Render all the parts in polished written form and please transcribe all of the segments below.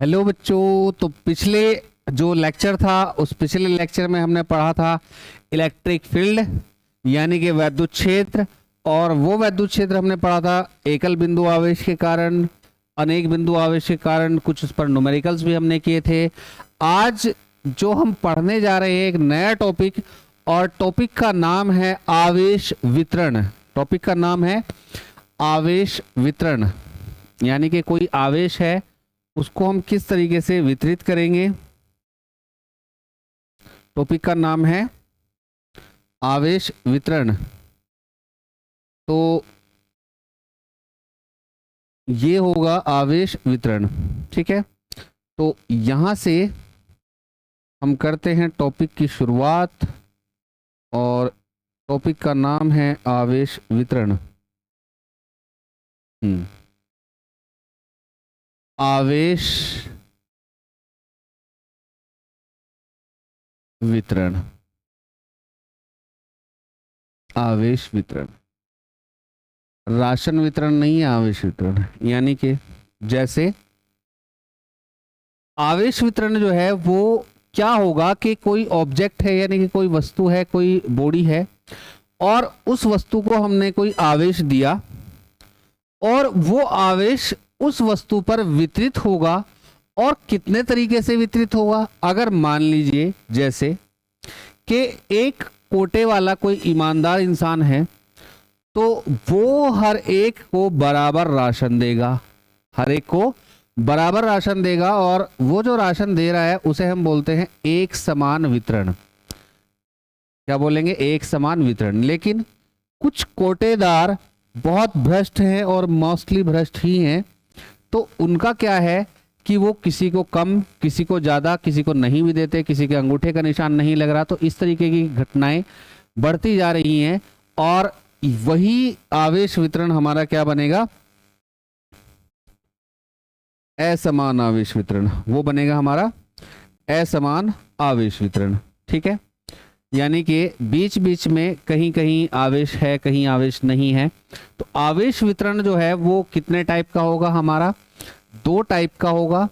Hello बच्चों। तो पिछले जो लेक्चर था उस पिछले लेक्चर में हमने पढ़ा था इलेक्ट्रिक फील्ड यानी कि वैद्युत क्षेत्र। और वो वैद्युत क्षेत्र हमने पढ़ा था एकल बिंदु आवेश के कारण, अनेक बिंदु आवेश के कारण, कुछ उस पर न्यूमेरिकल्स भी हमने किए थे। आज जो हम पढ़ने जा रहे हैं एक नया टॉपिक, और टॉपिक का नाम है आवेश वितरण। टॉपिक का नाम है आवेश वितरण, यानी कि कोई आवेश है उसको हम किस तरीके से वितरित करेंगे। टॉपिक का नाम है आवेश वितरण। तो ये होगा आवेश वितरण, ठीक है। तो यहां से हम करते हैं टॉपिक की शुरुआत, और टॉपिक का नाम है आवेश वितरण। आवेश वितरण, आवेश वितरण। राशन वितरण नहीं है, आवेश वितरण। यानी कि जैसे आवेश वितरण जो है वो क्या होगा कि कोई ऑब्जेक्ट है, यानी कि कोई वस्तु है, कोई बॉडी है, और उस वस्तु को हमने कोई आवेश दिया और वो आवेश उस वस्तु पर वितरित होगा। और कितने तरीके से वितरित होगा? अगर मान लीजिए जैसे कि एक कोटे वाला कोई ईमानदार इंसान है, तो वो हर एक को बराबर राशन देगा, हर एक को बराबर राशन देगा, और वो जो राशन दे रहा है उसे हम बोलते हैं एक समान वितरण। क्या बोलेंगे? एक समान वितरण। लेकिन कुछ कोटेदार बहुत भ्रष्ट हैं, और मोस्टली भ्रष्ट ही हैं, तो उनका क्या है कि वो किसी को कम, किसी को ज्यादा, किसी को नहीं भी देते, किसी के अंगूठे का निशान नहीं लग रहा। तो इस तरीके की घटनाएं बढ़ती जा रही हैं, और वही आवेश वितरण हमारा क्या बनेगा? असमान आवेश वितरण। वो बनेगा हमारा असमान आवेश वितरण, ठीक है। यानी कि बीच बीच में कहीं कहीं आवेश है, कहीं आवेश नहीं है। तो आवेश वितरण जो है वो कितने टाइप का होगा? हमारा दो टाइप का होगा।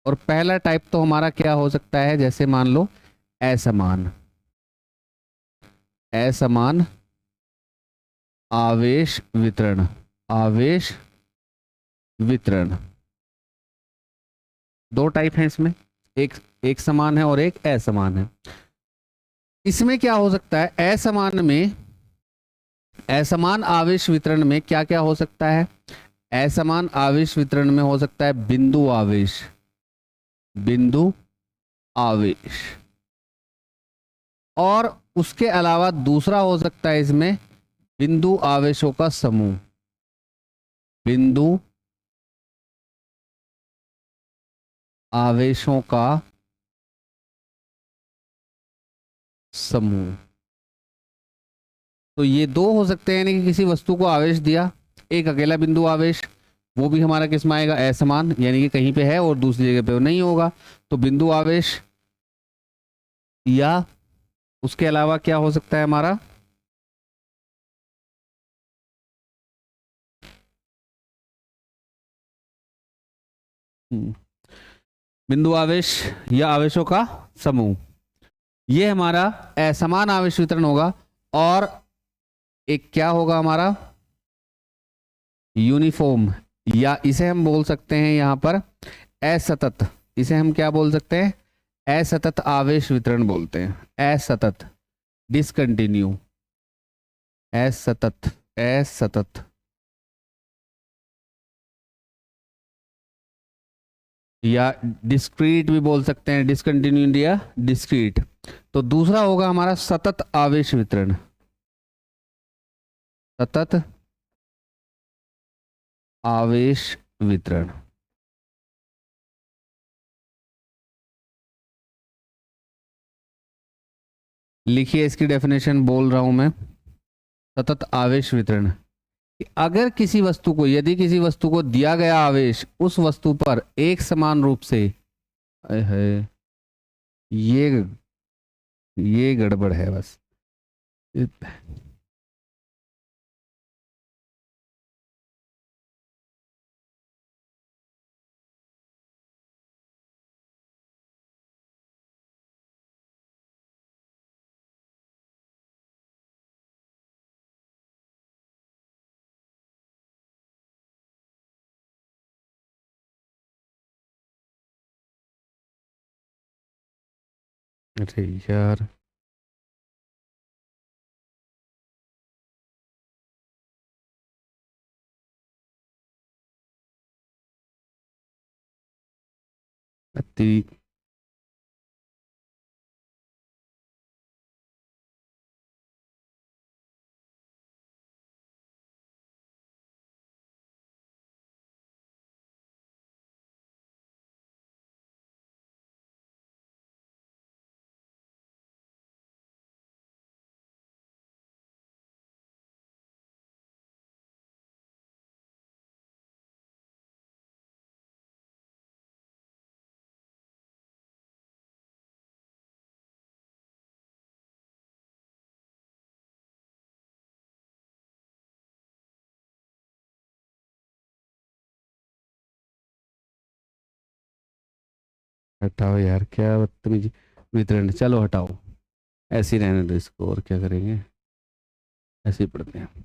और पहला टाइप तो हमारा क्या हो सकता है? जैसे मान लो असमान, असमान आवेश वितरण, आवेश वितरण। दो टाइप है इसमें, एक एक समान है और एक असमान है। इसमें क्या हो सकता है? असमान में, असमान आवेश वितरण में क्या क्या हो सकता है? असमान आवेश वितरण में हो सकता है बिंदु आवेश, बिंदु आवेश। और उसके अलावा दूसरा हो सकता है इसमें बिंदु आवेशों का समूह, बिंदु आवेशों का समूह। तो ये दो हो सकते हैं, यानी कि किसी वस्तु को आवेश दिया, एक अकेला बिंदु आवेश, वो भी हमारा किस में आएगा? असमान, यानी कि कहीं पे है और दूसरी जगह पे वो नहीं होगा, तो बिंदु आवेश। या उसके अलावा क्या हो सकता है हमारा? बिंदु आवेश या आवेशों का समूह। ये हमारा असमान आवेश वितरण होगा। और एक क्या होगा हमारा? यूनिफॉर्म, या इसे हम बोल सकते हैं यहां पर असतत। इसे हम क्या बोल सकते हैं? असतत आवेश वितरण बोलते हैं। असतत, डिसकंटिन्यू, असतत, असतत। या डिस्क्रीट भी बोल सकते हैं, डिसकंटिन्यू या डिस्क्रीट। तो दूसरा होगा हमारा सतत आवेश वितरण, सतत आवेश वितरण। लिखिए, इसकी डेफिनेशन बोल रहा हूं मैं। सतत आवेश वितरण कि अगर किसी वस्तु को, यदि किसी वस्तु को दिया गया आवेश उस वस्तु पर एक समान रूप से, है ये गड़बड़ है बस। अरे यार, अति हटाओ यार, क्या बदतमीजी। वितरण, चलो हटाओ, ऐसे ही रहने दो इसको, और क्या करेंगे, ऐसे ही पढ़ते हैं।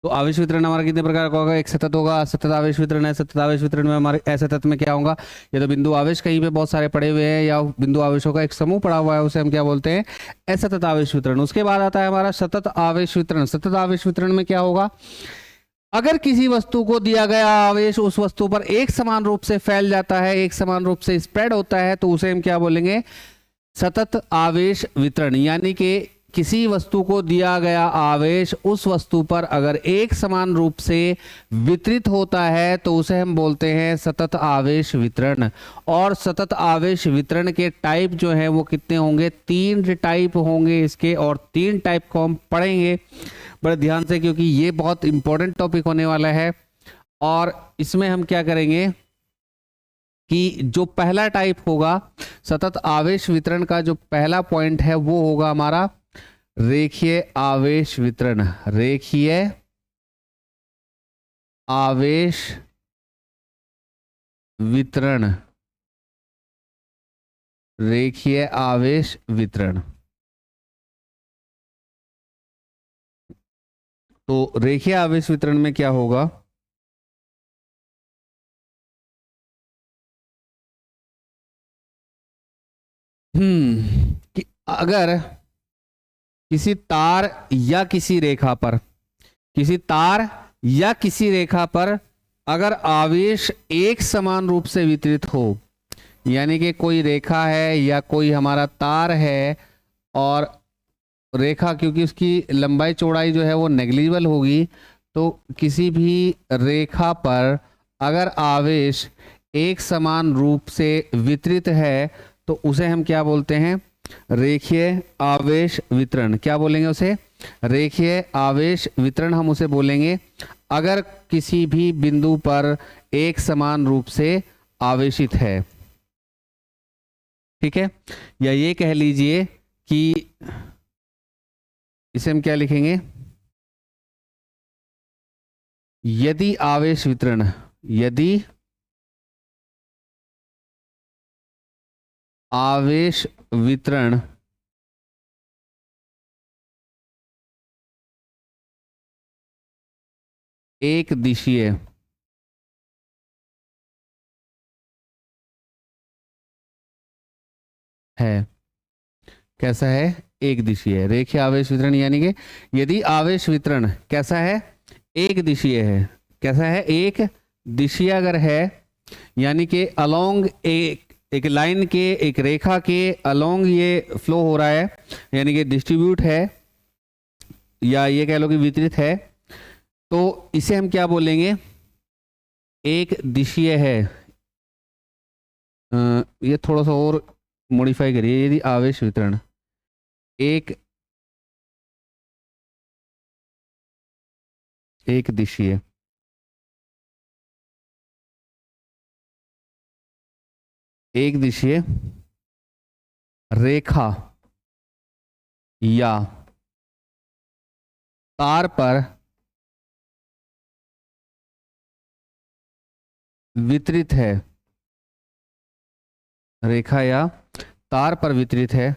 तो आवेश वितरण हमारा कितने प्रकार का होगा? एक सतत होगा, असतत आवेश वितरण है। सतत आवेश वितरण में हमारे असतत में क्या होगा? ये तो बिंदु आवेश कहीं पे बहुत सारे पड़े हुए हैं या बिंदु आवेशों का एक समूह पड़ा हुआ है, उसे हम क्या बोलते हैं? असतत आवेश वितरण। उसके बाद आता है हमारा सतत आवेश वितरण। सतत आवेश वितरण में क्या होगा? अगर किसी वस्तु को दिया गया आवेश उस वस्तु पर एक समान रूप से फैल जाता है, एक समान रूप से स्प्रेड होता है, तो उसे हम क्या बोलेंगे? सतत आवेश वितरण। यानी कि किसी वस्तु को दिया गया आवेश उस वस्तु पर अगर एक समान रूप से वितरित होता है तो उसे हम बोलते हैं सतत आवेश वितरण। और सतत आवेश वितरण के टाइप जो है वो कितने होंगे? 3 टाइप होंगे इसके, और 3 टाइप को हम पढ़ेंगे बड़े ध्यान से, क्योंकि ये बहुत इंपॉर्टेंट टॉपिक होने वाला है। और इसमें हम क्या करेंगे कि जो पहला टाइप होगा सतत आवेश वितरण का, जो पहला पॉइंट है वो होगा हमारा रेखीय आवेश वितरण। रेखीय आवेश वितरण। रेखीय आवेश वितरण। तो रेखीय आवेश वितरण में क्या होगा? कि अगर किसी तार या किसी रेखा पर, किसी तार या किसी रेखा पर अगर आवेश एक समान रूप से वितरित हो, यानी कि कोई रेखा है या कोई हमारा तार है, और रेखा क्योंकि उसकी लंबाई चौड़ाई जो है वो नेग्लिजिबल होगी, तो किसी भी रेखा पर अगर आवेश एक समान रूप से वितरित है तो उसे हम क्या बोलते हैं? रेखीय आवेश वितरण। क्या बोलेंगे उसे? रेखीय आवेश वितरण हम उसे बोलेंगे अगर किसी भी बिंदु पर एक समान रूप से आवेशित है। ठीक है, या ये कह लीजिए कि इसे हम क्या लिखेंगे? यदि आवेश वितरण, यदि आवेश वितरण एक दिशीय है। कैसा है? एक दिशीय रेखीय आवेश वितरण, यानी कि यदि आवेश वितरण कैसा है? एक दिशीय है। कैसा है? एक दिशीय अगर है, यानी कि अलोंग एक लाइन के, एक रेखा के अलोंग ये फ्लो हो रहा है, यानी कि डिस्ट्रीब्यूट है, या ये कह लो कि वितरित है, तो इसे हम क्या बोलेंगे? एक दिशीय है। ये थोड़ा सा और मॉडिफाई करिए। यदि आवेश वितरण एक एक दिशीय, एक दिशीय रेखा या तार पर वितरित है, रेखा या तार पर वितरित है,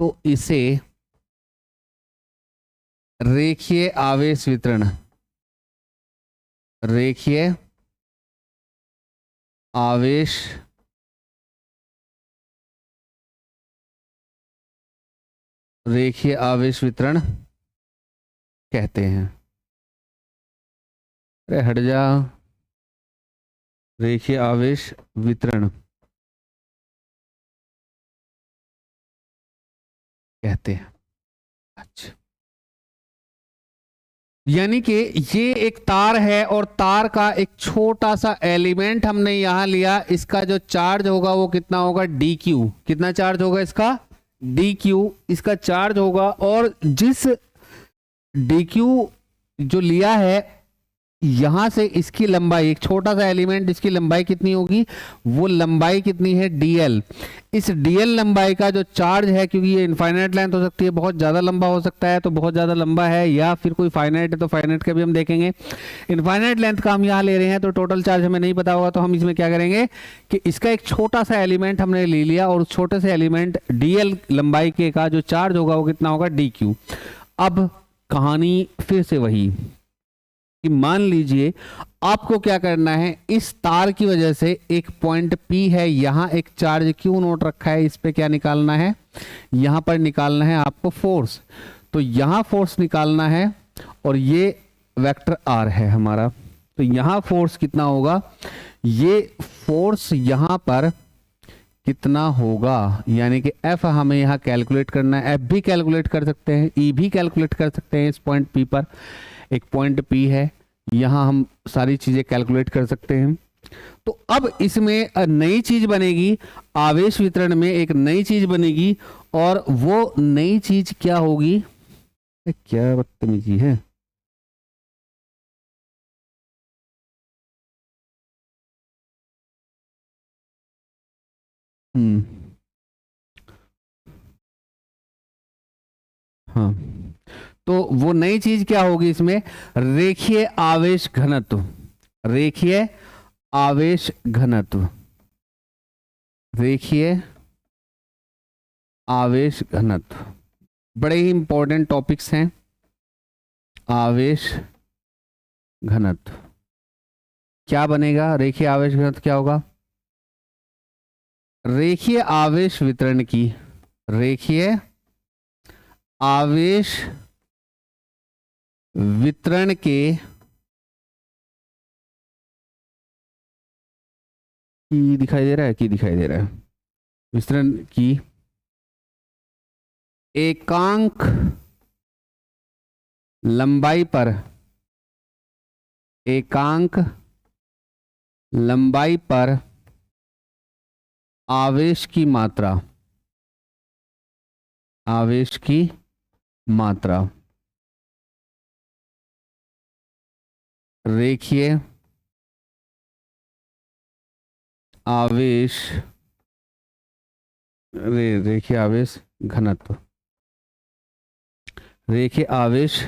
तो इसे रेखीय आवेश वितरण, रेखीय आवेश रेखीय आवेश वितरण कहते हैं। अरे हट जा, रेखीय आवेश वितरण कहते हैं। अच्छा, यानी कि ये एक तार है और तार का एक छोटा सा एलिमेंट हमने यहां लिया, इसका जो चार्ज होगा वो कितना होगा, डी क्यू। कितना चार्ज होगा इसका, डी क्यू इसका चार्ज होगा। और जिस डी क्यू जो लिया है, यहां से इसकी लंबाई, एक छोटा सा एलिमेंट, इसकी लंबाई कितनी होगी, वो लंबाई कितनी है, dl। इस dl लंबाई का जो चार्ज है, क्योंकि ये इनफाइनाइट लेंथ हो सकती है, बहुत ज्यादा लंबा हो सकता है, तो बहुत ज्यादा लंबा है, या फिर कोई फाइनाइट है तो फाइनाइट का भी हम देखेंगे। इनफाइनाइट लेंथ का हम यहाँ ले रहे हैं तो टोटल चार्ज हमें नहीं पता होगा, तो हम इसमें क्या करेंगे कि इसका एक छोटा सा एलिमेंट हमने ले लिया और उस छोटे से एलिमेंट dl लंबाई के का जो चार्ज होगा वो कितना होगा, dq। अब कहानी फिर से वही कि मान लीजिए आपको क्या करना है, इस तार की वजह से एक पॉइंट P है, यहां एक चार्ज Q नोट रखा है, इस पे क्या निकालना है, यहां पर निकालना है आपको फोर्स। तो यहां फोर्स निकालना है और ये वेक्टर R है हमारा, तो यहां फोर्स कितना होगा, ये फोर्स यहां पर कितना होगा, यानी कि F हमें यहाँ कैलकुलेट करना है। F भी कैलकुलेट कर सकते हैं, E भी कैलकुलेट कर सकते हैं। इस पॉइंट P पर एक पॉइंट P है, यहाँ हम सारी चीजें कैलकुलेट कर सकते हैं। तो अब इसमें नई चीज बनेगी, आवेश वितरण में एक नई चीज बनेगी, और वो नई चीज क्या होगी, क्या बदतमीजी है, हाँ, तो वो नई चीज क्या होगी इसमें, रेखीय आवेश घनत्व। रेखीय आवेश घनत्व, रेखीय आवेश घनत्व, बड़े ही इंपॉर्टेंट टॉपिक्स हैं। आवेश घनत्व क्या बनेगा, रेखीय आवेश घनत्व क्या होगा, रेखीय आवेश वितरण की, रेखीय आवेश वितरण के की दिखाई दे रहा है, की दिखाई दे रहा है, वितरण की एकांक लंबाई पर, एकांक लंबाई पर आवेश की मात्रा, आवेश की मात्रा रेखीय आवेश, रेखीय आवेश घनत्व, रेखीय आवेश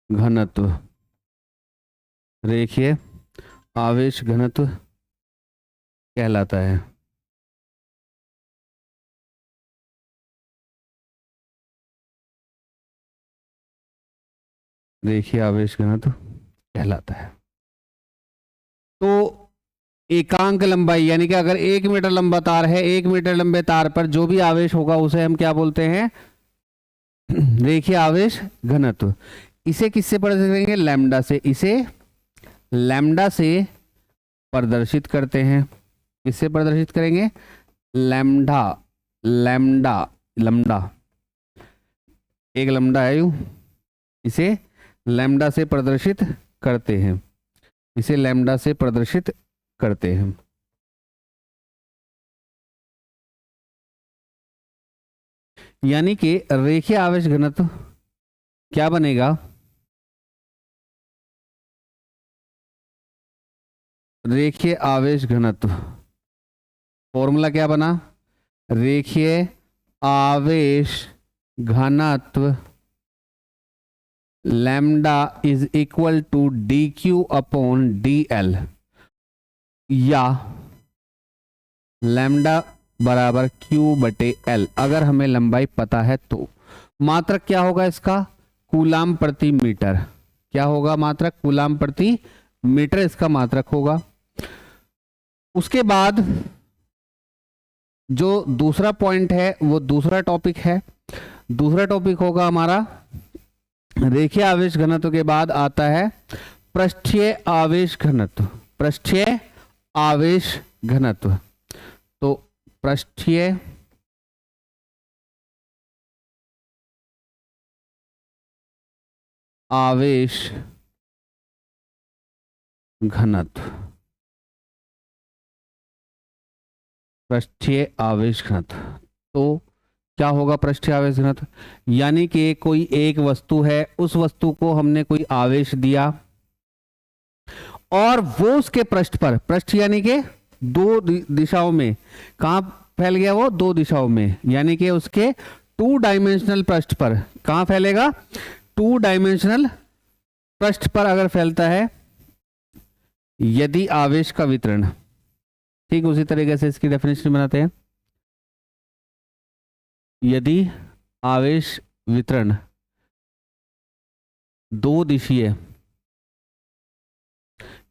घनत्व, रेखीय आवेश घनत्व कहलाता है। रेखीय आवेश घनत्व कहलाता है। तो एकांक लंबाई, यानी कि अगर 1 मीटर लंबा तार है, 1 मीटर लंबे तार पर जो भी आवेश होगा उसे हम क्या बोलते हैं, रेखीय आवेश घनत्व। इसे किससे प्रदर्शित करेंगे, लैम्डा से। इसे लैम्डा से प्रदर्शित करते हैं। किससे प्रदर्शित करेंगे, लैम्डा, लैम्डा, लैम्डा, एक लैम्डा है यू, इसे लैम्डा से प्रदर्शित करते हैं, इसे लैम्डा से प्रदर्शित करते हैं। यानी कि रेखीय आवेश घनत्व क्या बनेगा, रेखीय आवेश घनत्व, फॉर्मूला क्या बना, रेखीय आवेश घनत्व lambda is equal to D Q upon D l, या लैम्डा बराबर क्यू बटे एल, अगर हमें लंबाई पता है तो। मात्रक क्या होगा इसका, कूलाम प्रति मीटर। क्या होगा मात्रक, कूलाम प्रति मीटर इसका मात्रक होगा। उसके बाद जो दूसरा पॉइंट है वो दूसरा टॉपिक है। दूसरा टॉपिक होगा हमारा रेखीय आवेश घनत्व के बाद आता है पृष्ठीय आवेश घनत्व। पृष्ठीय आवेश घनत्व, तो पृष्ठीय आवेश घनत्व, पृष्ठीय आवेश घनत्व। तो क्या होगा पृष्ठीय आवेश घनत्व? यानी कि कोई एक वस्तु है, उस वस्तु को हमने कोई आवेश दिया और वो उसके पृष्ठ पर, पृष्ठ यानी कि दो दिशाओं में, कहां फैल गया वो? दो दिशाओं में, यानी कि उसके टू डायमेंशनल पृष्ठ पर। कहां फैलेगा? टू डायमेंशनल पृष्ठ पर अगर फैलता है, यदि आवेश का वितरण, ठीक उसी तरीके से इसकी डेफिनेशन बनाते हैं। यदि आवेश वितरण दो दिशीय,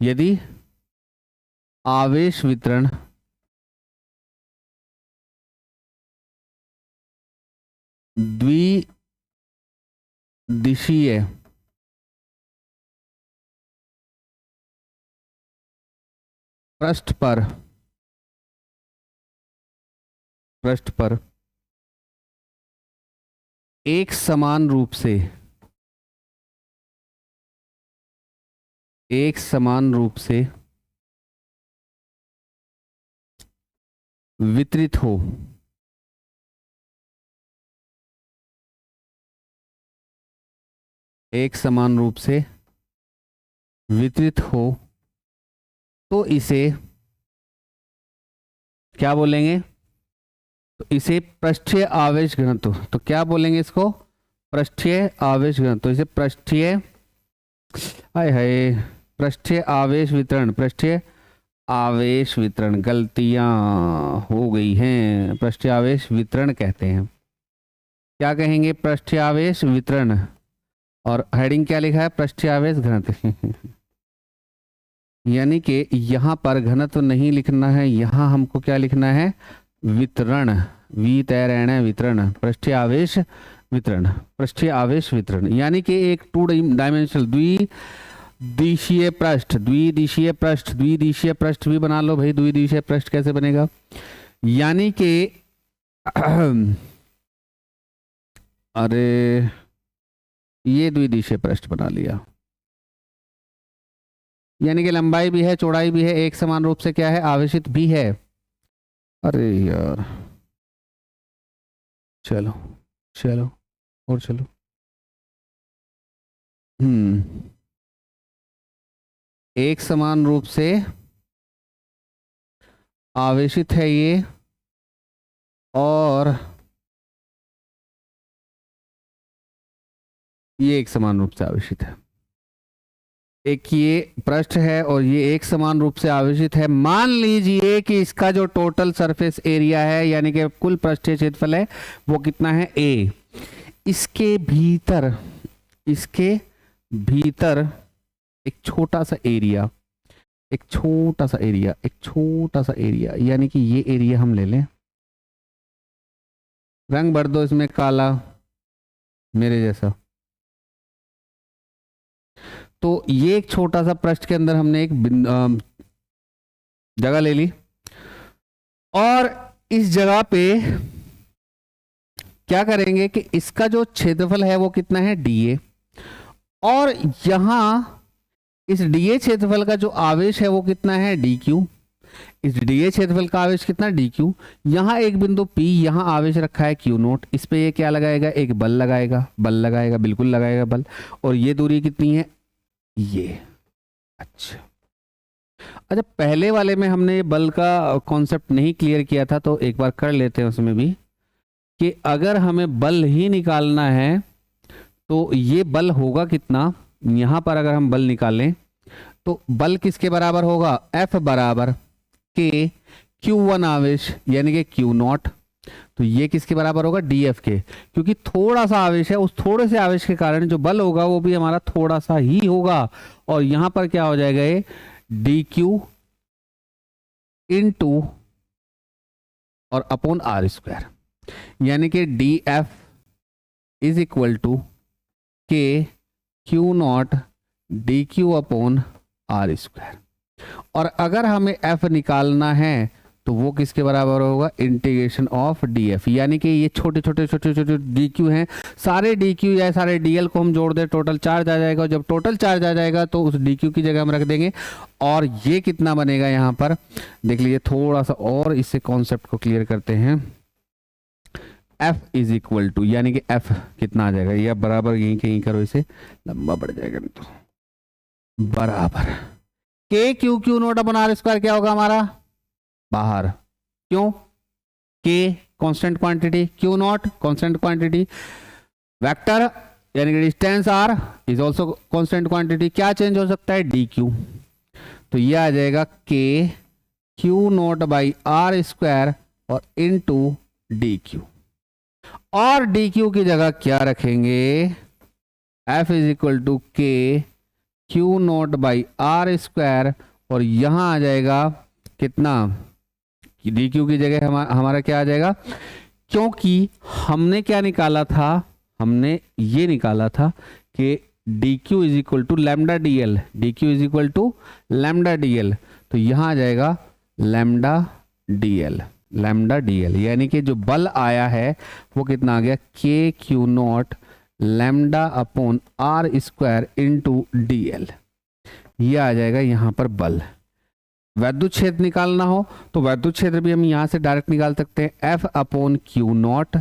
यदि आवेश वितरण द्विदिशीय पृष्ठ पर एक समान रूप से वितरित हो, एक समान रूप से वितरित हो, तो इसे क्या बोलेंगे? तो इसे पृष्ठीय आवेश घनत्व। तो क्या बोलेंगे इसको? पृष्ठीय आवेश घनत्व। तो इसे पृष्ठीय, हाय हाय, पृष्ठीय आवेश वितरण, पृष्ठीय आवेश वितरण, गलतियां हो गई हैं, पृष्ठीय आवेश वितरण कहते हैं। क्या कहेंगे? पृष्ठीय आवेश वितरण। और हेडिंग क्या लिखा है? पृष्ठीय आवेश घनत्व। यानी कि यहां पर घनत्व नहीं लिखना है, यहां हमको क्या लिखना है? वितरण, वितरण, वितरण, पृष्ठीय आवेश वितरण, पृष्ठीय आवेश वितरण। यानी कि एक टू डायमेंशनल द्विदिशीय पृष्ठ, द्विदिशीय पृष्ठ, द्विदिशीय पृष्ठ भी बना लो भाई। द्विदिशीय पृष्ठ कैसे बनेगा? यानी कि अरे ये द्विदिशीय पृष्ठ बना लिया, यानी कि लंबाई भी है, चौड़ाई भी है, एक समान रूप से क्या है? आवेशित भी है। अरे यार, चलो चलो और चलो। एक समान रूप से आवेशित है ये, और ये एक समान रूप से आवेशित है। एक ये पृष्ठ है और ये एक समान रूप से आवेशित है। मान लीजिए कि इसका जो टोटल सरफेस एरिया है, यानी कि कुल पृष्ठीय क्षेत्रफल है, वो कितना है? A। इसके भीतर एक छोटा सा एरिया, यानी कि ये एरिया हम ले लें, रंग भर दो इसमें काला मेरे जैसा। तो ये एक छोटा सा पृष्ठ के अंदर हमने एक जगह ले ली, और इस जगह पे क्या करेंगे कि इसका जो क्षेत्रफल है वो कितना है? dA। और यहां इस dA क्षेत्रफल का जो आवेश है वो कितना है? dQ। इस dA क्षेत्रफल का आवेश कितना? dQ। यहां एक बिंदु P, यहां आवेश रखा है Q0, इस पे ये क्या लगाएगा? एक बल लगाएगा, बिल्कुल लगाएगा बल। और ये दूरी कितनी है? ये। अच्छा, पहले वाले में हमने बल का कॉन्सेप्ट नहीं क्लियर किया था, तो एक बार कर लेते हैं उसमें भी, कि अगर हमें बल ही निकालना है तो ये बल होगा कितना? यहां पर अगर हम बल निकालें तो बल किसके बराबर होगा? F बराबर K Q1 आवेश, यानी कि Q0। तो ये किसके बराबर होगा? DF के, क्योंकि थोड़ा सा आवेश है, उस थोड़े से आवेश के कारण जो बल होगा वो भी हमारा थोड़ा सा ही होगा। और यहां पर क्या हो जाएगा? ये DQ इंटू, और अपॉन आर स्क्वायर, यानी कि D F is equal to के Q naught D Q upon are square. और अगर हमें एफ निकालना है तो वो किसके बराबर होगा, इंटीग्रेशन ऑफ डी एफ, यानी कि ये छोटे छोटे छोटे छोटे डी क्यू हैं, सारे डी क्यू या सारे डी एल को हम जोड़ दें, टोटल चार्ज आ जाएगा। जब टोटल चार्ज आ जाएगा तो उस डी क्यू की जगह हम रख देंगे, और ये कितना बनेगा यहाँ पर देख लीजिए, थोड़ा सा और इससे कॉन्सेप्ट को क्लियर करते हैं। F इज इक्वल टू, यानी कि F कितना आ जाएगा, या बराबर यहीं कहीं करो, इसे लंबा बढ़ जाएगा नहीं तो, बराबर के q q naught upon r square क्या होगा हमारा बाहर, क्यों, के constant quantity, q naught constant quantity, vector यानी कि distance r is also constant quantity, क्या चेंज हो सकता है, डी क्यू। तो ये आ जाएगा k Q naught by r square और इनटू डी क्यू, और डी क्यू की जगह क्या रखेंगे, एफ इज इक्वल टू के Q naught by r square, और यहां आ जाएगा कितना, डी क्यू की जगह हमारा क्या आ जाएगा, क्योंकि हमने क्या निकाला था, हमने ये निकाला था कि d Q is equal to lambda d l, d Q is equal to lambda d l, तो यहां आ जाएगा lambda d l, lambda d l, यानी कि जो बल आया है वो कितना आ गया, k Q naught lambda upon are square into D l, ये आ जाएगा यहाँ पर बल। वैद्युत क्षेत्र निकालना हो तो वैद्युत क्षेत्र भी हम यहाँ से डायरेक्ट निकाल सकते हैं, एफ अपॉन क्यू नॉट,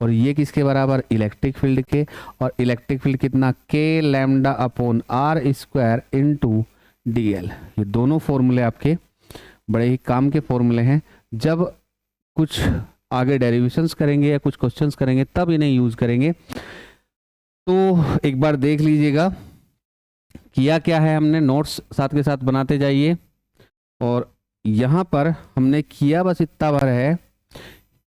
और ये किसके बराबर, इलेक्ट्रिक फील्ड के, और इलेक्ट्रिक फील्ड कितना, k lambda upon are square into D l. ये दोनों फॉर्मूले आपके बड़े ही काम के फॉर्मूले हैं, जब कुछ आगे डेरिवेशंस करेंगे या कुछ क्वेश्चंस करेंगे तब इन्हें यूज करेंगे। तो एक बार देख लीजिएगा किया क्या है हमने, नोट्स साथ के साथ बनाते जाइए। और यहाँ पर हमने किया बस इतना भर है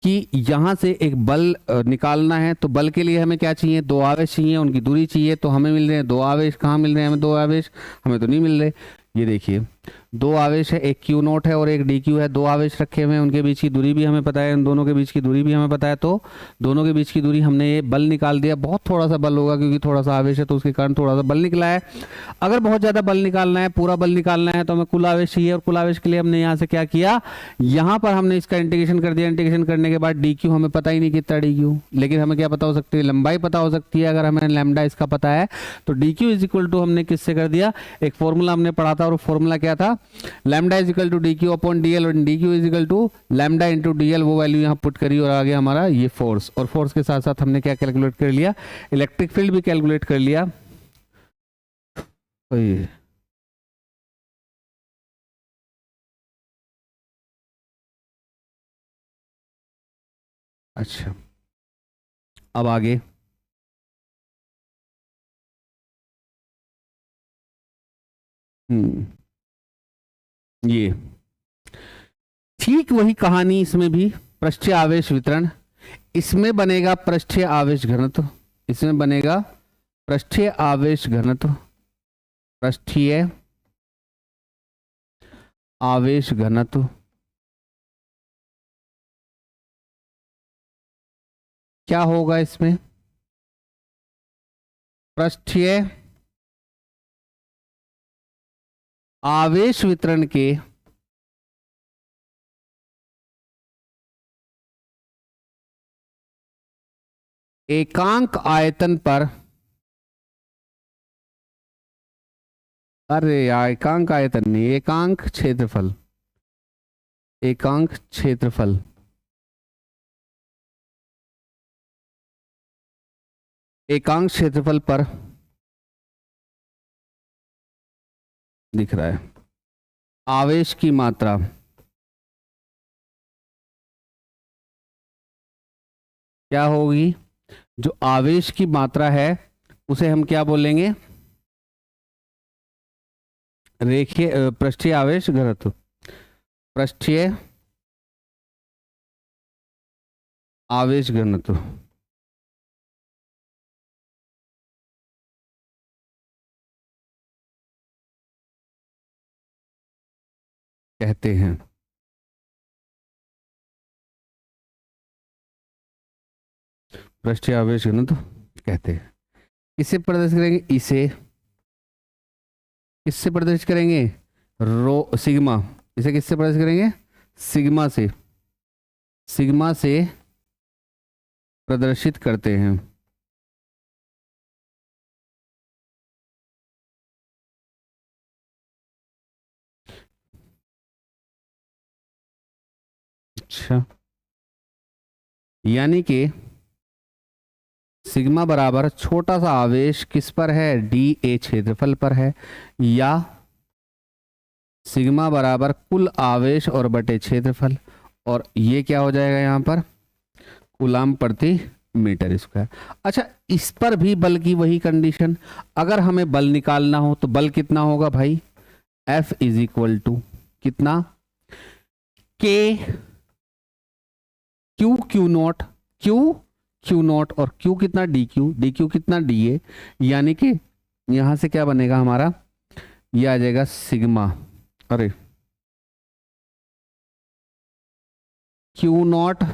कि यहाँ से एक बल निकालना है, तो बल के लिए हमें क्या चाहिए, दो आवेश चाहिए, उनकी दूरी चाहिए, तो हमें मिल रहे हैं दो आवेश, कहाँ मिल रहे हैं हमें दो आवेश, हमें तो नहीं मिल रहे। ये देखिए दो आवेश है, एक क्यू नोट है और एक डी क्यू है, दो आवेश रखे हुए हैं, उनके बीच की दूरी भी हमें पता है, उन दोनों के बीच की दूरी भी हमें पता है, तो दोनों के बीच की दूरी हमने ये बल निकाल दिया। बहुत थोड़ा सा बल होगा क्योंकि थोड़ा सा आवेश है तो उसके कारण थोड़ा सा बल निकला है। अगर बहुत ज़्यादा बल निकालना है, पूरा बल निकालना है, तो हमें कुल आवेश चाहिए, और कुल आवेश के लिए हमने यहाँ से क्या किया, यहाँ पर हमने इसका इंटीग्रेशन कर दिया। इंटीग्रेशन करने के बाद डी क्यू हमें पता ही नहीं कितना डी क्यू, लेकिन हमें क्या पता हो सकती है, लंबाई पता हो सकती है। अगर हमें लैम्डा इसका पता है तो d Q is equal to हमने किससे कर दिया, एक फॉर्मूला हमने पढ़ा था, और फॉर्मूला क्या था, lambda is equal to D Q upon D L, और D Q is equal to lambda into D L, वो वैल्यू यहाँ पुट करी और आ गया हमारा ये फोर्स। और फोर्स के साथ साथ हमने क्या कैलकुलेट कर लिया, इलेक्ट्रिक फील्ड भी कैलकुलेट कर लिया। अच्छा अब आगे ये ठीक वही कहानी इसमें भी, पृष्ठीय आवेश वितरण, इसमें बनेगा पृष्ठीय आवेश घनत्व, इसमें बनेगा पृष्ठीय आवेश घनत्व, पृष्ठीय आवेश घनत्व क्या होगा इसमें, पृष्ठीय आवेश वितरण के एकांक आयतन पर, अरे एकांक आयतन नहीं, एकांक क्षेत्रफल, एकांक क्षेत्रफल, एकांक क्षेत्रफल पर दिख रहा है आवेश की मात्रा, क्या होगी, जो आवेश की मात्रा है उसे हम क्या बोलेंगे, रेखीय पृष्ठीय आवेश घनत्व, पृष्ठीय आवेश घनत्व कहते हैं। पृष्ठीय आवेश घनत्व कहते हैं। किससे प्रदर्शित करेंगे? इसे। किससे प्रदर्शित करेंगे? रो सिग्मा। इसे किससे प्रदर्शित करेंगे? सिग्मा से। सिग्मा से प्रदर्शित करते हैं। अच्छा, यानी कि सिग्मा बराबर छोटा सा आवेश किस पर है? डी ए क्षेत्रफल पर है, या सिग्मा बराबर कुल आवेश और बटे क्षेत्रफल, और ये क्या हो जाएगा यहाँ पर? कूलाम प्रति मीटर स्क्वायर। अच्छा, इस पर भी बल की वही कंडीशन। अगर हमें बल निकालना हो तो बल कितना होगा भाई? F इज इक्वल टू कितना? K Q not, Q not, और Q कितना? डी क्यू कितना? D A. यानी कि यहां से क्या बनेगा हमारा? ये आ जाएगा सिग्मा, अरे q naught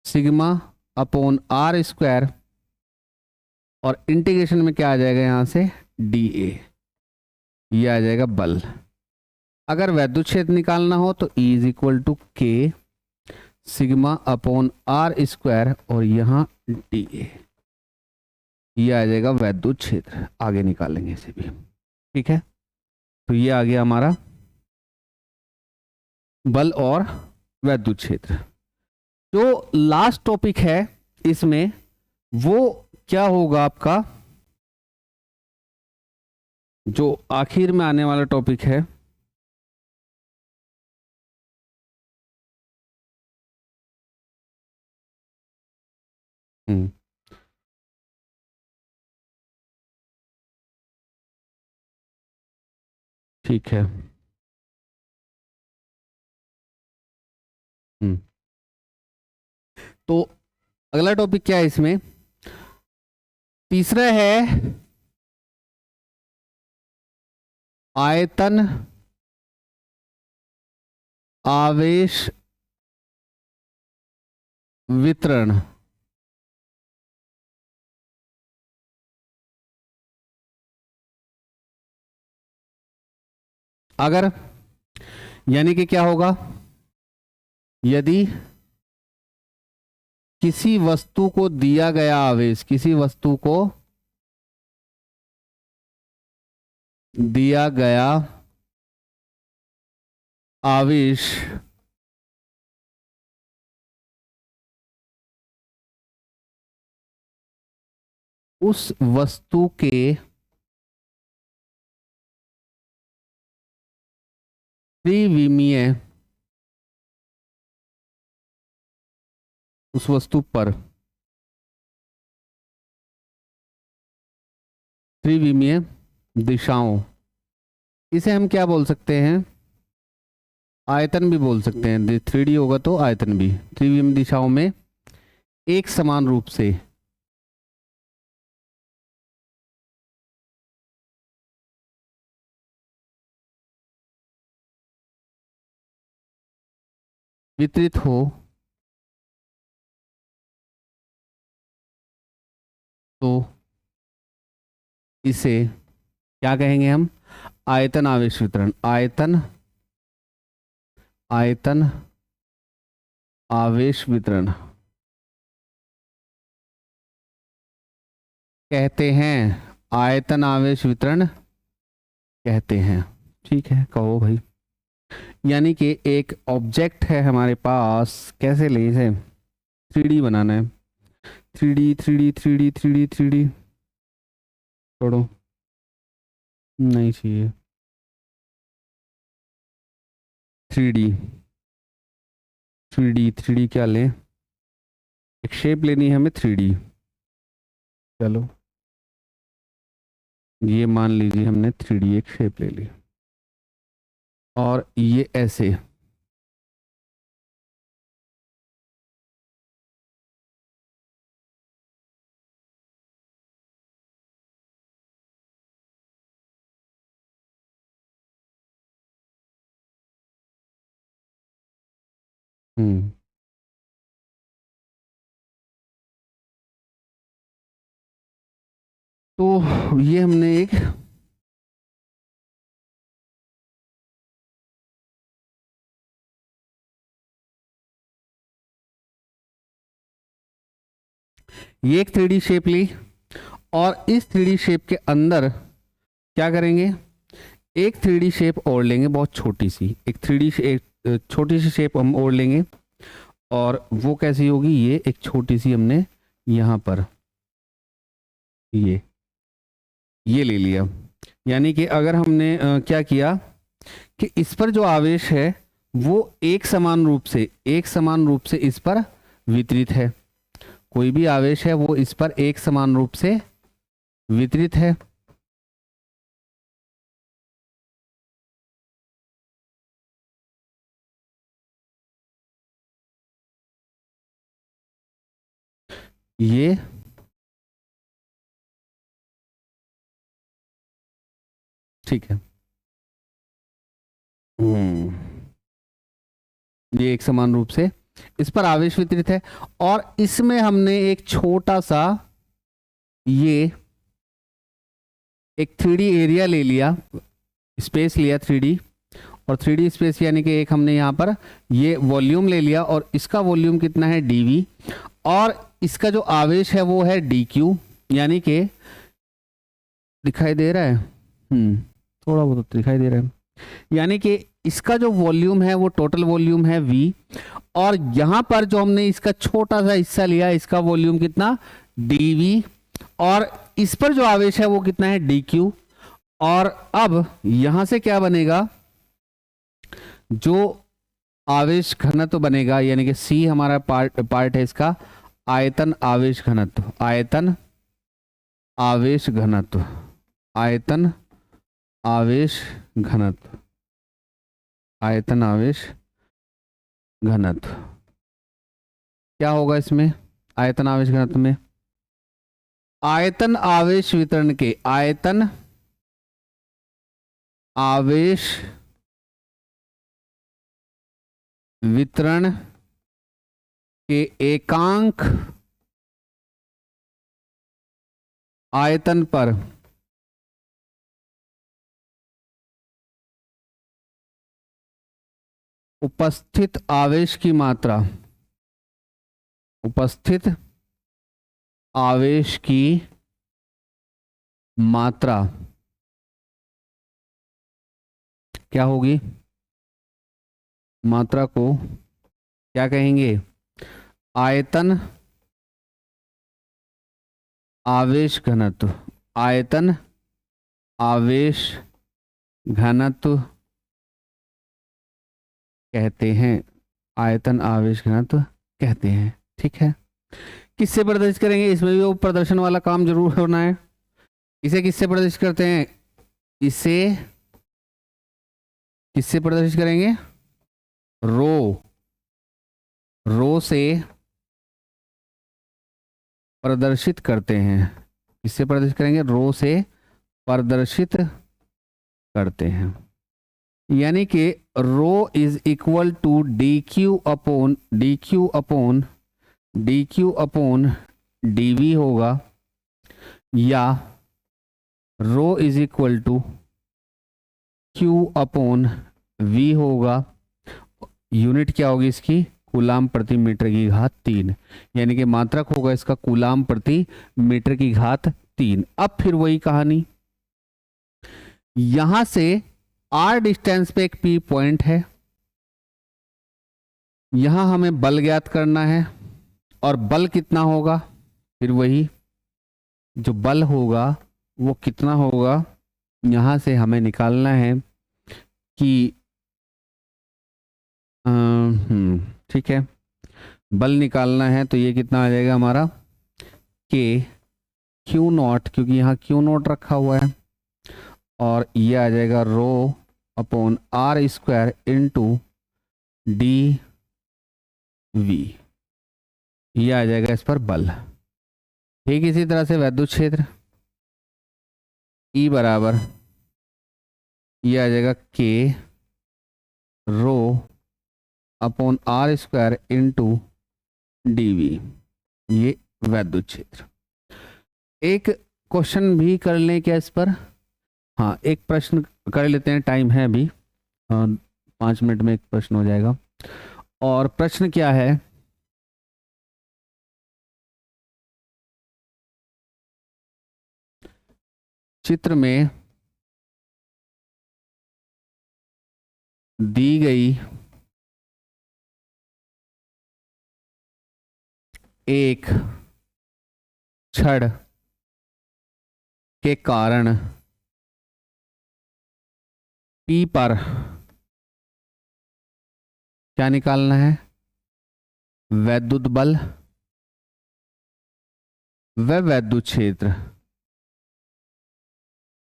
sigma upon are square, और इंटीग्रेशन में क्या आ जाएगा यहां से? D A. ये आ जाएगा बल। अगर वैद्युत क्षेत्र निकालना हो तो E इज इक्वल टू के सिग्मा अपॉन आर स्क्वायर, और यहां डी ए। ये आ जाएगा वैद्युत क्षेत्र। आगे निकालेंगे इसे भी, ठीक है। तो ये आ गया हमारा बल और वैद्युत क्षेत्र। जो लास्ट टॉपिक है इसमें वो क्या होगा आपका? जो आखिर में आने वाला टॉपिक है, ठीक है। तो अगला टॉपिक क्या है इसमें? तीसरा है आयतन आवेश वितरण। अगर, यानी कि क्या होगा? यदि किसी वस्तु को दिया गया आवेश, किसी वस्तु को दिया गया आवेश उस वस्तु के त्रिविमीय, उस वस्तु पर त्रिविमीय दिशाओं, इसे हम क्या बोल सकते हैं? आयतन भी बोल सकते हैं। 3D होगा तो आयतन भी। त्रिविमीय दिशाओं में एक समान रूप से वितरित हो तो इसे क्या कहेंगे हम? आयतन आवेश वितरण। आयतन, आयतन आवेश वितरण कहते हैं। आयतन आवेश वितरण कहते हैं, ठीक है, कहो भाई। यानी कि एक ऑब्जेक्ट है हमारे पास, कैसे ले इसे? 3D बनाना है। 3D 3D 3D 3D 3D, छोड़ो, नहीं चाहिए। 3D 3D 3D क्या लें? एक शेप लेनी है हमें 3D। चलो, ये मान लीजिए हमने 3D एक शेप ले ली, और ये ऐसे। हम्म तो ये हमने एक एक 3D शेप ली और इस 3D शेप के अंदर क्या करेंगे, एक 3D शेप और लेंगे, बहुत छोटी सी एक 3D छोटी सी शेप हम और लेंगे। और वो कैसी होगी, ये एक छोटी सी हमने यहाँ पर ये ले लिया। यानी कि अगर हमने क्या किया कि इस पर जो आवेश है वो एक समान रूप से इस पर वितरित है। कोई भी आवेश है वो इस पर एक समान रूप से वितरित है। ये ठीक है, ये एक समान रूप से इस पर आवेश वितरित है। और इसमें हमने एक छोटा सा ये एक 3D एरिया ले लिया, स्पेस लिया 3D, और 3D स्पेस यानी कि एक हमने यहाँ पर ये वॉल्यूम ले लिया और इसका वॉल्यूम कितना है dV, और इसका जो आवेश है वो है dq, यानी कि दिखाई दे रहा है, थोड़ा बहुत तो दिखाई दे रहा है, यानी कि इसका जो वॉल्यूम है वो टोटल वॉल्यूम है V, और यहां पर जो हमने इसका छोटा सा हिस्सा लिया इसका वॉल्यूम कितना dV, और इस पर जो आवेश है वो कितना है dq। और अब यहां से क्या बनेगा, जो आवेश घनत्व बनेगा, यानी कि C हमारा पार्ट है इसका, आयतन आवेश घनत्व, आयतन आवेश घनत्व, आयतन आवेश घनत्व, आयतन आवेश घनत्व क्या होगा इसमें, आयतन आवेश घनत्व में आयतन आवेश वितरण के, आयतन आवेश वितरण के एकांक आयतन पर उपस्थित आवेश की मात्रा, उपस्थित आवेश की मात्रा क्या होगी, मात्रा को क्या कहेंगे, आयतन आवेश घनत्व, आयतन आवेश घनत्व कहते हैं, आयतन आवेश घनत्व कहते हैं। ठीक है, किससे प्रदर्शित करेंगे, इसमें भी वो प्रदर्शन वाला काम जरूर होना है। इसे किससे प्रदर्शित करते हैं, इसे किससे प्रदर्शित करेंगे, रो से प्रदर्शित करते हैं, किससे प्रदर्शित करेंगे, रो से प्रदर्शित करते हैं। यानी कि rho is equal to dq upon dv होगा, या rho is equal to q upon v होगा। यूनिट क्या होगी इसकी, कूलाम प्रति मीटर की घात 3, यानी कि मात्रक होगा इसका कूलाम प्रति मीटर की घात 3। अब फिर वही कहानी, यहां से r डिस्टेंस पे एक P पॉइंट है, यहां हमें बल ज्ञात करना है, और बल कितना होगा, फिर वही जो बल होगा वो कितना होगा, यहां से हमें निकालना है कि ठीक है, बल निकालना है तो ये कितना आ जाएगा हमारा K Q0, क्योंकि यहाँ Q0 रखा हुआ है, और ये आ जाएगा rho upon r square into d v, ये आ जाएगा इस पर बल। ठीक इसी तरह से वैद्युत क्षेत्र E बराबर ये आ जाएगा K rho upon r square into d v, ये वैद्युत क्षेत्र। एक क्वेश्चन भी कर लें क्या इस पर? हाँ, एक प्रश्न कर लेते हैं, टाइम है अभी, 5 मिनट में एक प्रश्न हो जाएगा। और प्रश्न क्या है? चित्र में दी गई एक छड़ के कारण P पर क्या निकालना है? वैद्युत बल व वैद्युत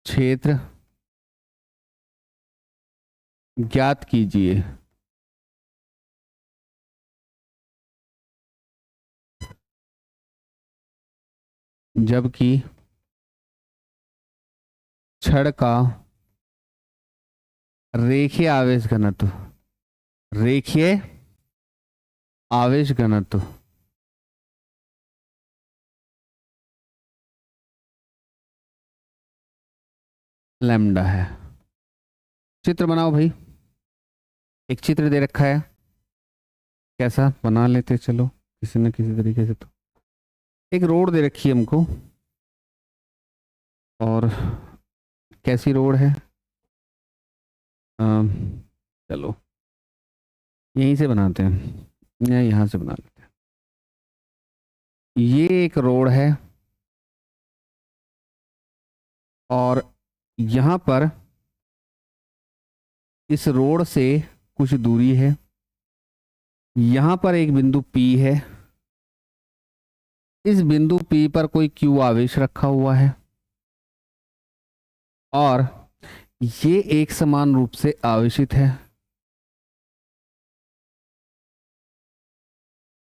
क्षेत्र ज्ञात कीजिए। जबकि छड़ का रेखीय आवेश घनत्व लैम्डा है। चित्र बनाओ भाई। एक चित्र दे रखा है, कैसा बना लेते चलो किसी न किसी तरीके से। तो एक रोड दे रखी है हमको, और कैसी रोड है? चलो यहीं से बनाते हैं, या यहाँ से बना लेते हैं। ये एक रोड है और यहाँ पर इस रोड से कुछ दूरी है, यहाँ पर एक बिंदु P है, इस बिंदु P पर कोई Q आवेश रखा हुआ है और ये एक समान रूप से आवेशित है।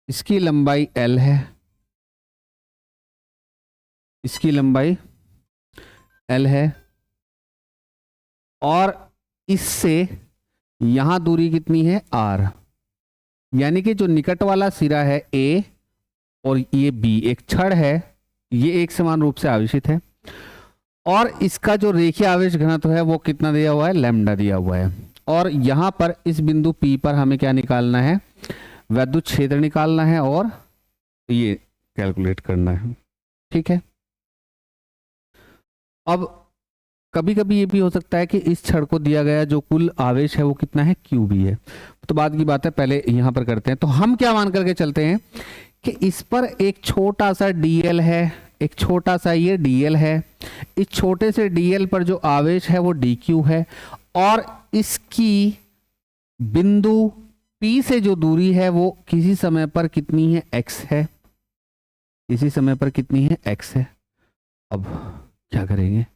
इसकी लंबाई L है, इसकी लंबाई L है, और इससे यहां दूरी कितनी है? R। यानी कि जो निकट वाला सिरा है A और ये B, एक छड़ है, ये एक समान रूप से आवेशित है, और इसका जो रेखीय आवेश घनत्व है वो कितना दिया हुआ है? लैम्डा दिया हुआ है। और यहां पर इस बिंदु P पर हमें क्या निकालना है? वैद्युत क्षेत्र निकालना है और ये कैलकुलेट करना है। ठीक है। अब कभी कभी ये भी हो सकता है कि इस छड़ को दिया गया जो कुल आवेश है वो कितना है? Q भी है। तो बात की बात है, पहले यहां पर करते हैं। तो हम क्या मान करके चलते हैं कि इस पर एक छोटा सा dl है, एक छोटा सा ये dl है, इस छोटे से dl पर जो आवेश है वो dq है, और इसकी बिंदु P से जो दूरी है वो किसी समय पर कितनी है? x है। किसी समय पर कितनी है? x है। अब क्या करेंगे?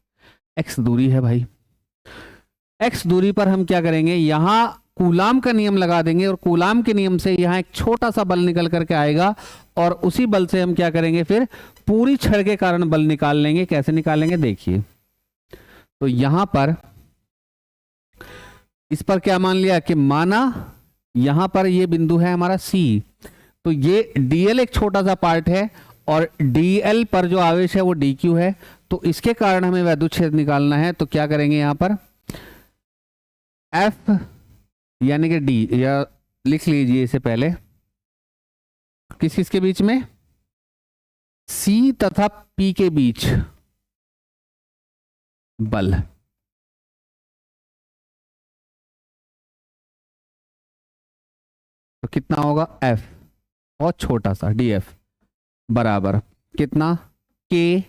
x दूरी है भाई, x दूरी पर हम क्या करेंगे? यहां कूलाम का नियम लगा देंगे, और कूलाम के नियम से यहां एक छोटा सा बल निकल करके आएगा, और उसी बल से हम क्या करेंगे? फिर पूरी छड़ के कारण बल निकाल लेंगे। कैसे निकालेंगे? देखिए, तो यहां पर इस पर क्या मान लिया कि माना यहां पर ये बिंदु है हमारा C, तो ये dl एक छोटा सा पार्ट है और dl पर जो आवेश है वो dq है, तो इसके कारण हमें वैद्युत क्षेत्र निकालना है। तो क्या करेंगे? यहां पर F यानी कि D, या लिख लीजिए इसे पहले, किस किसके बीच में? C तथा P के बीच बल। तो कितना होगा? F और छोटा सा dF बराबर कितना? K,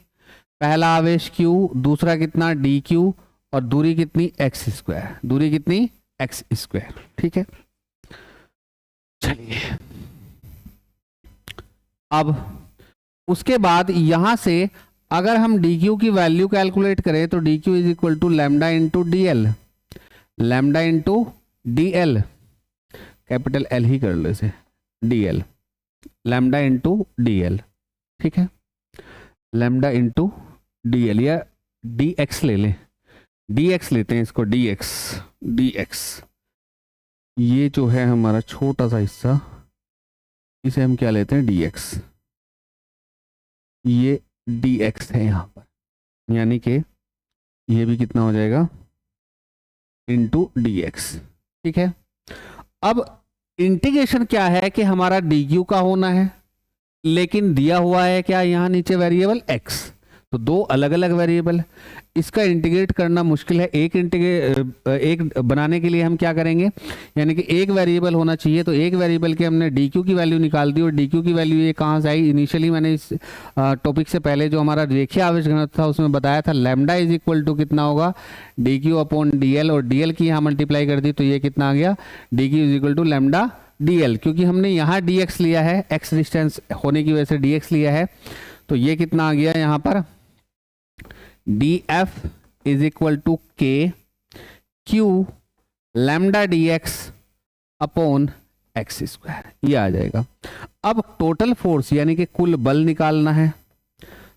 पहला आवेश Q, दूसरा कितना? dQ, और दूरी कितनी? x square. दूरी कितनी? x square. ठीक है। चलिए, अब उसके बाद यहां से अगर हम dq की वैल्यू कैलकुलेट करें तो dq is equal to lambda into dl, lambda into dl, capital L ही कर लो इसे, dl, लैम्डा इंटू dl। ठीक है, लैम्डा इंटू dl, या dx ले लें, dx लेते हैं इसको, dx ये जो है हमारा छोटा सा हिस्सा, इसे हम क्या लेते हैं? dx, ये dx है यहां पर। यानी कि ये भी कितना हो जाएगा इंटू डी एक्स। ठीक है, अब इंटीग्रेशन क्या है कि हमारा डी क्यू का होना है, लेकिन दिया हुआ है क्या यहाँ नीचे वेरिएबल x, तो दो अलग अलग वेरिएबल, इसका इंटीग्रेट करना मुश्किल है। एक बनाने के लिए हम क्या करेंगे, यानी कि एक वेरिएबल होना चाहिए, तो एक वेरिएबल के हमने डी क्यू की वैल्यू निकाल दी, और डी क्यू की वैल्यू ये कहाँ से आई, इनिशियली मैंने इस टॉपिक से पहले जो हमारा रेखीय आवेश घनत्व था उसमें बताया था लैम्डा इज इक्वल टू कितना होगा D Q upon D L, और डी एल की यहाँ मल्टीप्लाई कर दी तो ये कितना आ गया d Q is equal to lambda d l, क्योंकि हमने यहाँ डी एक्स लिया है, एक्स डिस्टेंस होने की वजह से डी एक्स लिया है, तो ये कितना आ गया यहाँ पर D F is equal to के Q lambda D x upon x square, ये आ जाएगा। अब टोटल फोर्स यानी कि कुल बल निकालना है,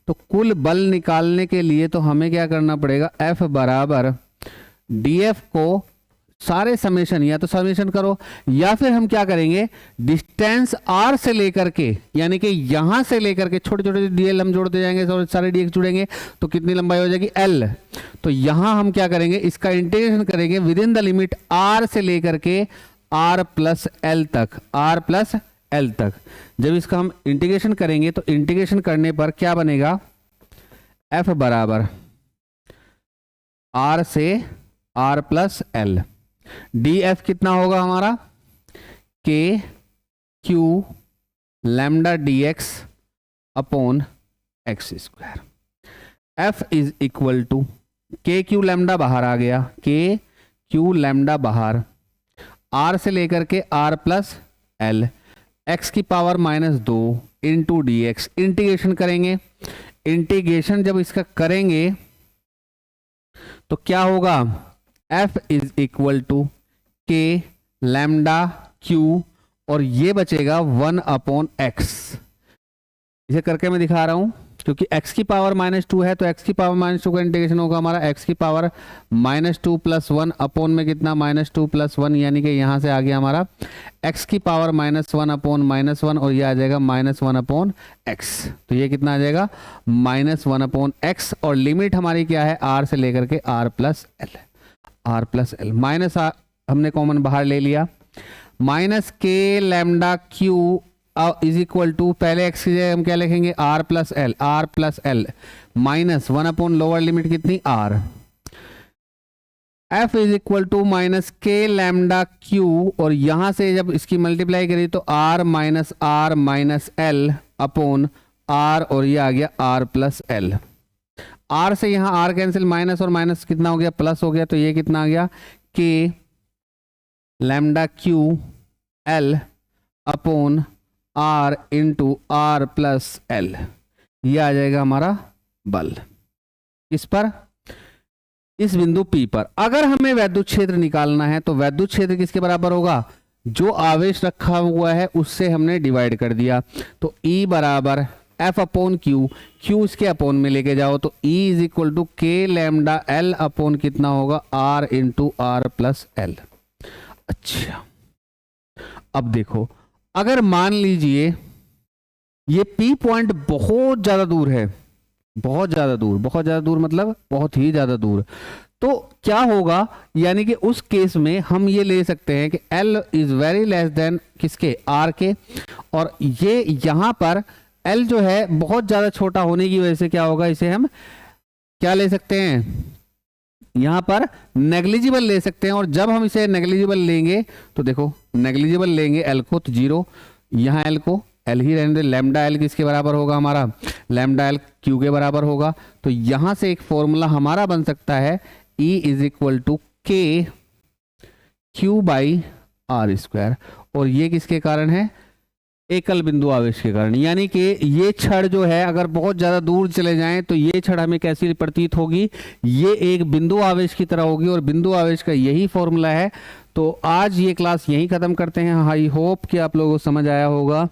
तो कुल बल निकालने के लिए तो हमें क्या करना पड़ेगा, एफ बराबर डी एफ को सारे समेशन, या तो समेशन करो या फिर हम क्या करेंगे डिस्टेंस आर से लेकर के, यानी कि यहां से लेकर के छोटे छोटे डीएल हम जोड़ते जाएंगे, सारे डीएक्स जुड़ेंगे तो कितनी लंबाई हो जाएगी एल, तो यहां हम क्या करेंगे इसका इंटीग्रेशन करेंगे within the limit r से लेकर के आर प्लस एल तक, आर प्लस एल तक। जब इसका हम इंटीग्रेशन करेंगे तो इंटीग्रेशन करने पर क्या बनेगा, एफ बराबर आर से r plus l, d f कितना होगा हमारा k Q lambda D x upon x square, f is equal to के क्यू लैम्डा बाहर आ गया, के क्यू लैम्डा बाहर, आर से लेकर के आर प्लस एल, एक्स की power -2 into D x, integration करेंगे, इंटीग्रेशन जब इसका करेंगे तो क्या होगा, F is equal to k lambda Q, और ये बचेगा 1 अपॉन एक्स, इसे करके मैं दिखा रहा हूं क्योंकि x की पावर -2 है, तो x की पावर -2 का इंटीग्रेशन होगा हमारा x की पावर -2 प्लस 1 अपॉन में कितना -2 प्लस 1, यानी कि यहां से आ गया हमारा x की पावर -1 अपॉन -1, और ये आ जाएगा -1 अपॉन x, तो ये कितना आ जाएगा -1 अपॉन x, और लिमिट हमारी क्या है r से लेकर के r plus L, R plus L, minus हमने कॉमन बाहर ले लिया, minus K lambda Q is equal to, पहले एक्स की जगह हम क्या लिखेंगे R plus L, R plus L minus 1 upon lower limit कितनी R, F is equal to minus K lambda Q, और यहां से जब इसकी मल्टीप्लाई करी तो R minus L upon R, और ये आ गया आर प्लस एल, आर से यहां आर कैंसिल, माइनस और माइनस कितना हो गया प्लस हो गया, तो ये कितना आ गया k lambda q l upon r into r plus l, ये आ जाएगा हमारा बल इस पर, इस बिंदु P पर। अगर हमें वैद्युत क्षेत्र निकालना है तो वैद्युत क्षेत्र किसके बराबर होगा, जो आवेश रखा हुआ है उससे हमने डिवाइड कर दिया, तो E बराबर F अपॉन क्यू, क्यू इसके अपॉन में लेके जाओ तो E is equal to k lambda l upon कितना होगा R into r plus l. अच्छा, अब देखो अगर मान लीजिए ये P पॉइंट बहुत ज्यादा दूर है, बहुत ज्यादा दूर मतलब बहुत ही ज्यादा दूर, तो क्या होगा, यानी कि उस केस में हम ये ले सकते हैं कि L is very less than किसके R के, और ये यहां पर L जो है बहुत ज्यादा छोटा होने की वजह से क्या होगा, इसे हम क्या ले सकते हैं, यहां पर नेग्लिजिबल ले सकते हैं, और जब हम इसे नेग्लिजिबल लेंगे तो देखो नेग्लिजिबल लेंगे L को तो 0, यहां L को L ही रहने दे, लैम्डा L किसके बराबर होगा हमारा, लैम्डा L Q के बराबर होगा, तो यहां से एक फॉर्मूला हमारा बन सकता है E इज इक्वल टू के क्यू बाई आर स्क्वायर, और ये किसके कारण है, एकल बिंदु आवेश के कारण, यानी कि ये छड़ जो है अगर बहुत ज्यादा दूर चले जाएं तो ये छड़ हमें कैसी प्रतीत होगी, ये एक बिंदु आवेश की तरह होगी, और बिंदु आवेश का यही फॉर्मूला है। तो आज ये क्लास यहीं खत्म करते हैं, आई होप कि आप लोगों को समझ आया होगा।